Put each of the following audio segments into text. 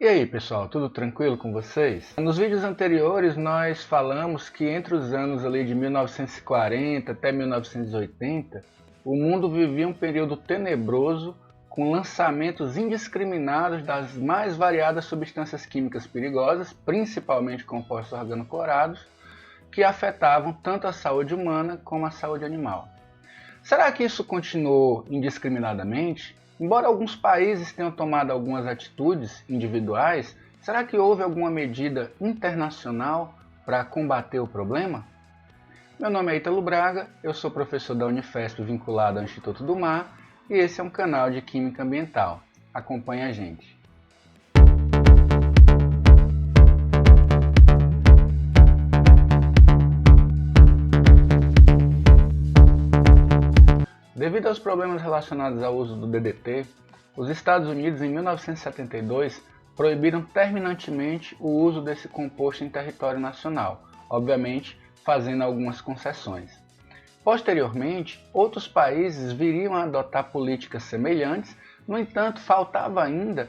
E aí pessoal, tudo tranquilo com vocês? Nos vídeos anteriores nós falamos que entre os anos ali de 1940 até 1980, o mundo vivia um período tenebroso com lançamentos indiscriminados das mais variadas substâncias químicas perigosas, principalmente compostos organoclorados, que afetavam tanto a saúde humana como a saúde animal. Será que isso continuou indiscriminadamente? Embora alguns países tenham tomado algumas atitudes individuais, será que houve alguma medida internacional para combater o problema? Meu nome é Ítalo Braga, eu sou professor da Unifesp vinculado ao Instituto do Mar e esse é um canal de Química Ambiental. Acompanhe a gente. Devido aos problemas relacionados ao uso do DDT, os Estados Unidos, em 1972, proibiram terminantemente o uso desse composto em território nacional, obviamente fazendo algumas concessões. Posteriormente, outros países viriam a adotar políticas semelhantes, no entanto, faltava ainda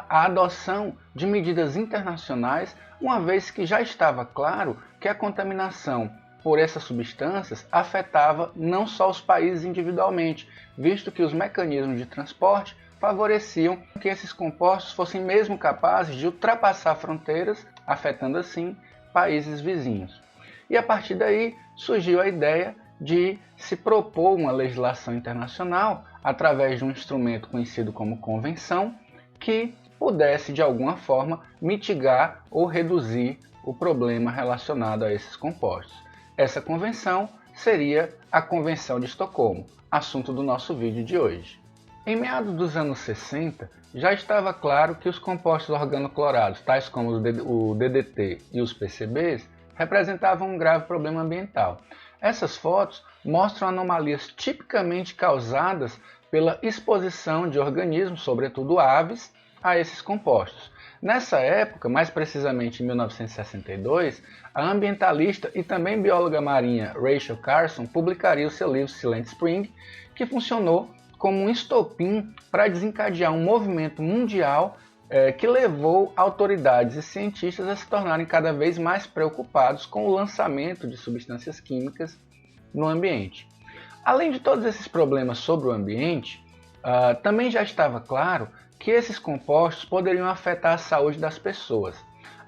a adoção de medidas internacionais, uma vez que já estava claro que a contaminação por essas substâncias afetava não só os países individualmente, visto que os mecanismos de transporte favoreciam que esses compostos fossem mesmo capazes de ultrapassar fronteiras, afetando assim países vizinhos. E a partir daí surgiu a ideia de se propor uma legislação internacional através de um instrumento conhecido como convenção, que pudesse de alguma forma mitigar ou reduzir o problema relacionado a esses compostos. Essa convenção seria a Convenção de Estocolmo, assunto do nosso vídeo de hoje. Em meados dos anos 60, já estava claro que os compostos organoclorados, tais como o DDT e os PCBs, representavam um grave problema ambiental. Essas fotos mostram anomalias tipicamente causadas pela exposição de organismos, sobretudo aves, a esses compostos. Nessa época, mais precisamente em 1962, a ambientalista e também bióloga marinha Rachel Carson publicaria o seu livro Silent Spring, que funcionou como um estopim para desencadear um movimento mundial que levou autoridades e cientistas a se tornarem cada vez mais preocupados com o lançamento de substâncias químicas no ambiente. Além de todos esses problemas sobre o ambiente, também já estava claro que esses compostos poderiam afetar a saúde das pessoas.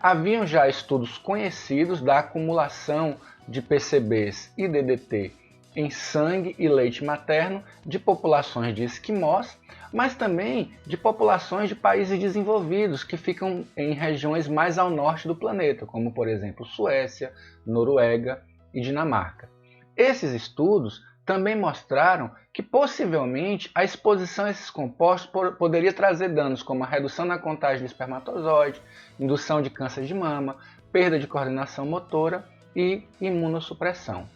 Haviam já estudos conhecidos da acumulação de PCBs e DDT em sangue e leite materno de populações de esquimós, mas também de populações de países desenvolvidos que ficam em regiões mais ao norte do planeta, como por exemplo Suécia, Noruega e Dinamarca. Esses estudos também mostraram que possivelmente a exposição a esses compostos poderia trazer danos como a redução na contagem de espermatozoide, indução de câncer de mama, perda de coordenação motora e imunossupressão.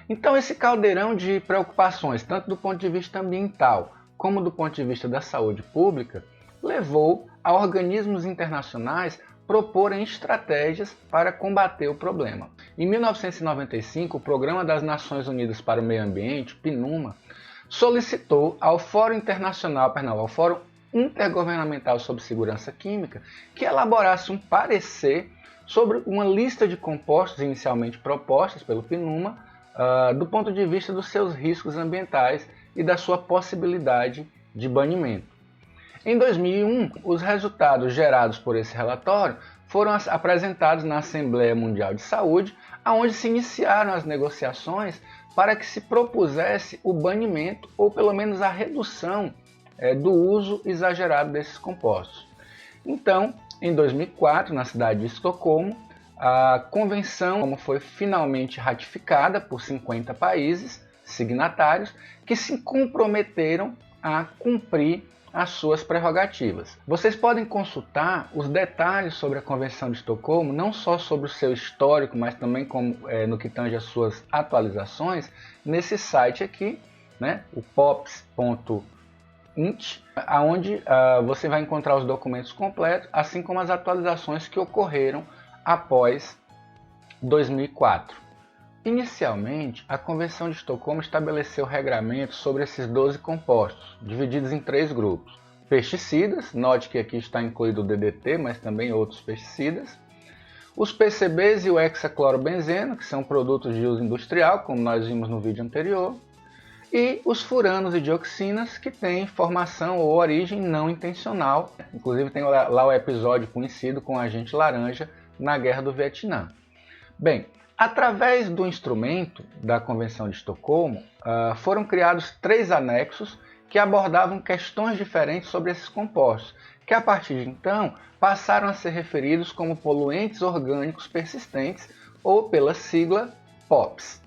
Então esse caldeirão de preocupações, tanto do ponto de vista ambiental como do ponto de vista da saúde pública, levou a organismos internacionais proporem estratégias para combater o problema. Em 1995, o Programa das Nações Unidas para o Meio Ambiente, PNUMA, solicitou ao Fórum Intergovernamental sobre Segurança Química, que elaborasse um parecer sobre uma lista de compostos inicialmente propostas pelo PNUMA, do ponto de vista dos seus riscos ambientais e da sua possibilidade de banimento. Em 2001, os resultados gerados por esse relatório foram apresentados na Assembleia Mundial de Saúde, onde se iniciaram as negociações para que se propusesse o banimento ou pelo menos a redução do uso exagerado desses compostos. Então, em 2004, na cidade de Estocolmo, a convenção foi finalmente ratificada por 50 países signatários que se comprometeram a cumprir as suas prerrogativas. Vocês podem consultar os detalhes sobre a Convenção de Estocolmo, não só sobre o seu histórico, mas também no que tange as suas atualizações, nesse site aqui, né, o pops.int, onde você vai encontrar os documentos completos, assim como as atualizações que ocorreram após 2004. Inicialmente, a Convenção de Estocolmo estabeleceu regramentos sobre esses 12 compostos, divididos em 3 grupos: pesticidas, note que aqui está incluído o DDT, mas também outros pesticidas, os PCBs e o hexaclorobenzeno, que são produtos de uso industrial, como nós vimos no vídeo anterior, e os furanos e dioxinas, que têm formação ou origem não intencional. Inclusive tem lá o episódio conhecido com o agente laranja na Guerra do Vietnã. Bem, através do instrumento da Convenção de Estocolmo, foram criados 3 anexos que abordavam questões diferentes sobre esses compostos, que a partir de então passaram a ser referidos como poluentes orgânicos persistentes, ou pela sigla POPs.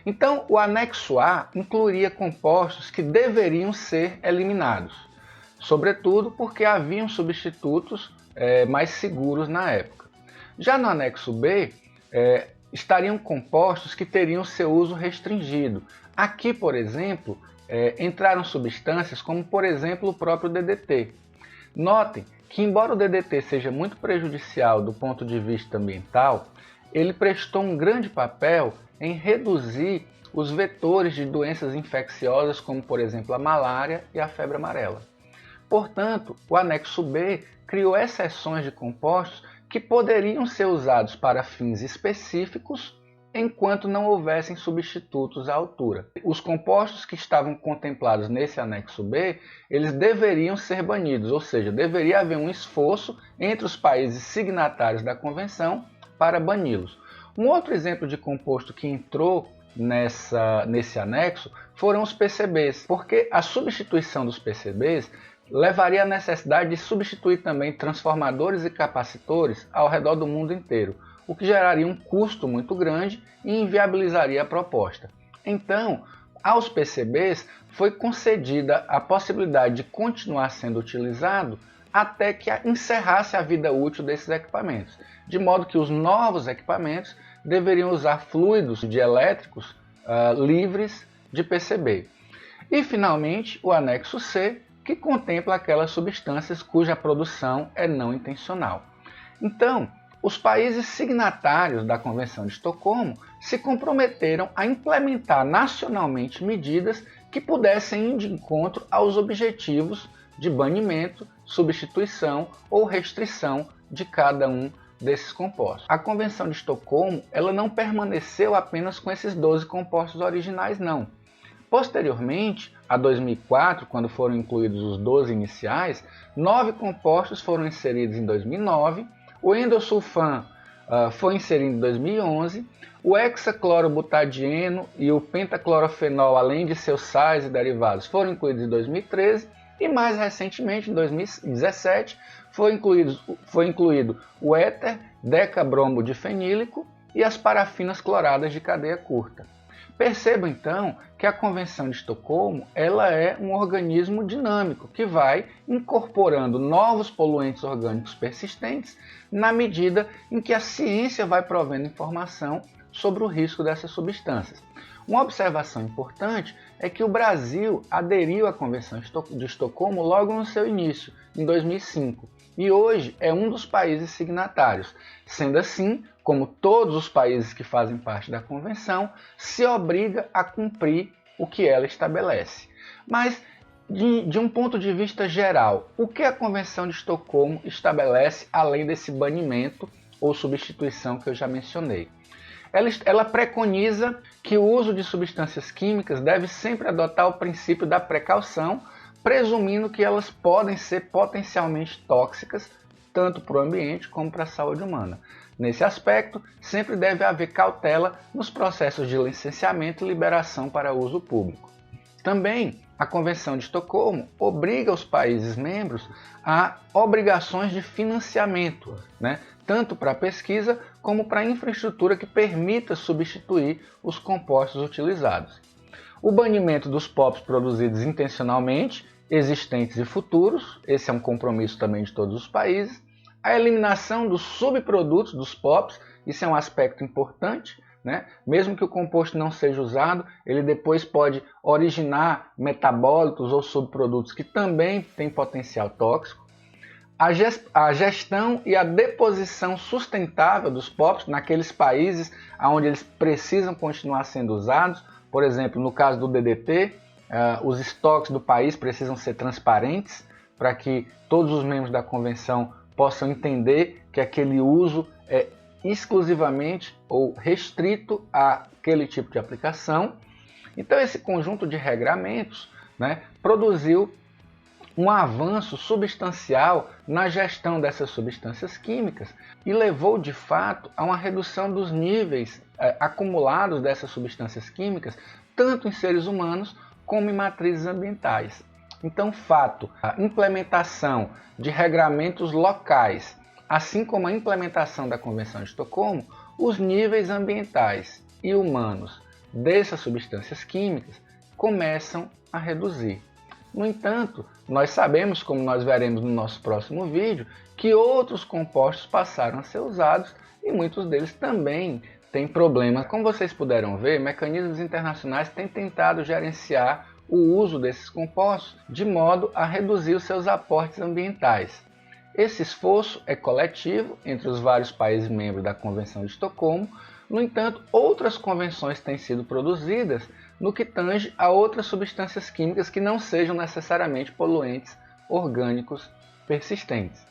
Então, o anexo A incluiria compostos que deveriam ser eliminados, sobretudo porque haviam substitutos mais seguros na época. Já no anexo B, estariam compostos que teriam seu uso restringido. Aqui, por exemplo, entraram substâncias como, por exemplo, o próprio DDT. Notem que, embora o DDT seja muito prejudicial do ponto de vista ambiental, ele prestou um grande papel em reduzir os vetores de doenças infecciosas, como por exemplo a malária e a febre amarela. Portanto, o anexo B criou exceções de compostos que poderiam ser usados para fins específicos, enquanto não houvessem substitutos à altura. Os compostos que estavam contemplados nesse anexo B, eles deveriam ser banidos, ou seja, deveria haver um esforço entre os países signatários da Convenção para bani-los. Um outro exemplo de composto que entrou nesse anexo foram os PCBs, porque a substituição dos PCBs levaria à necessidade de substituir também transformadores e capacitores ao redor do mundo inteiro, o que geraria um custo muito grande e inviabilizaria a proposta. Então, aos PCBs foi concedida a possibilidade de continuar sendo utilizado até que encerrasse a vida útil desses equipamentos, de modo que os novos equipamentos deveriam usar fluidos dielétricos livres de PCB. E, finalmente, o anexo C, que contempla aquelas substâncias cuja produção é não intencional. Então, os países signatários da Convenção de Estocolmo se comprometeram a implementar nacionalmente medidas que pudessem ir de encontro aos objetivos de banimento, substituição ou restrição de cada um desses compostos. A Convenção de Estocolmo ela não permaneceu apenas com esses 12 compostos originais, não. Posteriormente, a 2004, quando foram incluídos os 12 iniciais, 9 compostos foram inseridos em 2009, o endosulfan foi inserido em 2011, o hexaclorobutadieno e o pentaclorofenol, além de seus sais e derivados, foram incluídos em 2013, e mais recentemente, em 2017, foi incluído o éter decabromodifenílico e as parafinas cloradas de cadeia curta. Perceba então que a Convenção de Estocolmo ela é um organismo dinâmico que vai incorporando novos poluentes orgânicos persistentes na medida em que a ciência vai provendo informação sobre o risco dessas substâncias. Uma observação importante é que o Brasil aderiu à Convenção de Estocolmo logo no seu início, em 2005, e hoje é um dos países signatários. Sendo assim, como todos os países que fazem parte da Convenção, se obriga a cumprir o que ela estabelece. Mas, de um ponto de vista geral, o que a Convenção de Estocolmo estabelece além desse banimento ou substituição que eu já mencionei? Ela preconiza que o uso de substâncias químicas deve sempre adotar o princípio da precaução, presumindo que elas podem ser potencialmente tóxicas, tanto para o ambiente como para a saúde humana. Nesse aspecto, sempre deve haver cautela nos processos de licenciamento e liberação para uso público. Também, a Convenção de Estocolmo obriga os países membros a obrigações de financiamento, tanto para a pesquisa como para a infraestrutura que permita substituir os compostos utilizados. O banimento dos POPs produzidos intencionalmente, existentes e futuros, esse é um compromisso também de todos os países. A eliminação dos subprodutos dos POPs, isso é um aspecto importante, mesmo que o composto não seja usado, ele depois pode originar metabólitos ou subprodutos que também têm potencial tóxico. A gestão e a deposição sustentável dos POPs naqueles países onde eles precisam continuar sendo usados. Por exemplo, no caso do DDT, os estoques do país precisam ser transparentes para que todos os membros da convenção possam entender que aquele uso é exclusivamente ou restrito àquele tipo de aplicação. Então esse conjunto de regramentos, né, produziu um avanço substancial na gestão dessas substâncias químicas e levou de fato a uma redução dos níveis acumulados dessas substâncias químicas, tanto em seres humanos como em matrizes ambientais. Então, a implementação de regramentos locais, assim como a implementação da Convenção de Estocolmo, os níveis ambientais e humanos dessas substâncias químicas começam a reduzir. No entanto, nós sabemos, como nós veremos no nosso próximo vídeo, que outros compostos passaram a ser usados e muitos deles também têm problemas. Como vocês puderam ver, mecanismos internacionais têm tentado gerenciar o uso desses compostos de modo a reduzir os seus aportes ambientais. Esse esforço é coletivo entre os vários países membros da Convenção de Estocolmo. No entanto, outras convenções têm sido produzidas no que tange a outras substâncias químicas que não sejam necessariamente poluentes orgânicos persistentes.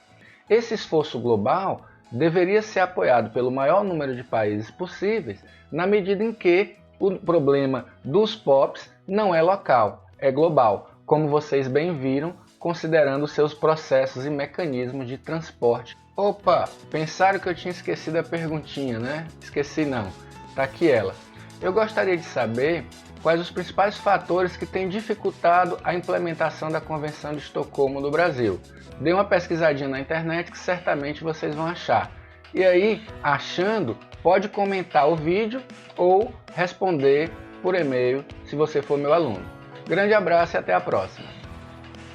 Esse esforço global deveria ser apoiado pelo maior número de países possíveis, na medida em que o problema dos POPs não é local, é global, como vocês bem viram, considerando seus processos e mecanismos de transporte. Opa, pensaram que eu tinha esquecido a perguntinha, né? Esqueci não, tá aqui ela. Eu gostaria de saber quais os principais fatores que têm dificultado a implementação da Convenção de Estocolmo no Brasil. Dê uma pesquisadinha na internet que certamente vocês vão achar. E aí, achando, pode comentar o vídeo ou responder por e-mail se você for meu aluno. Grande abraço e até a próxima!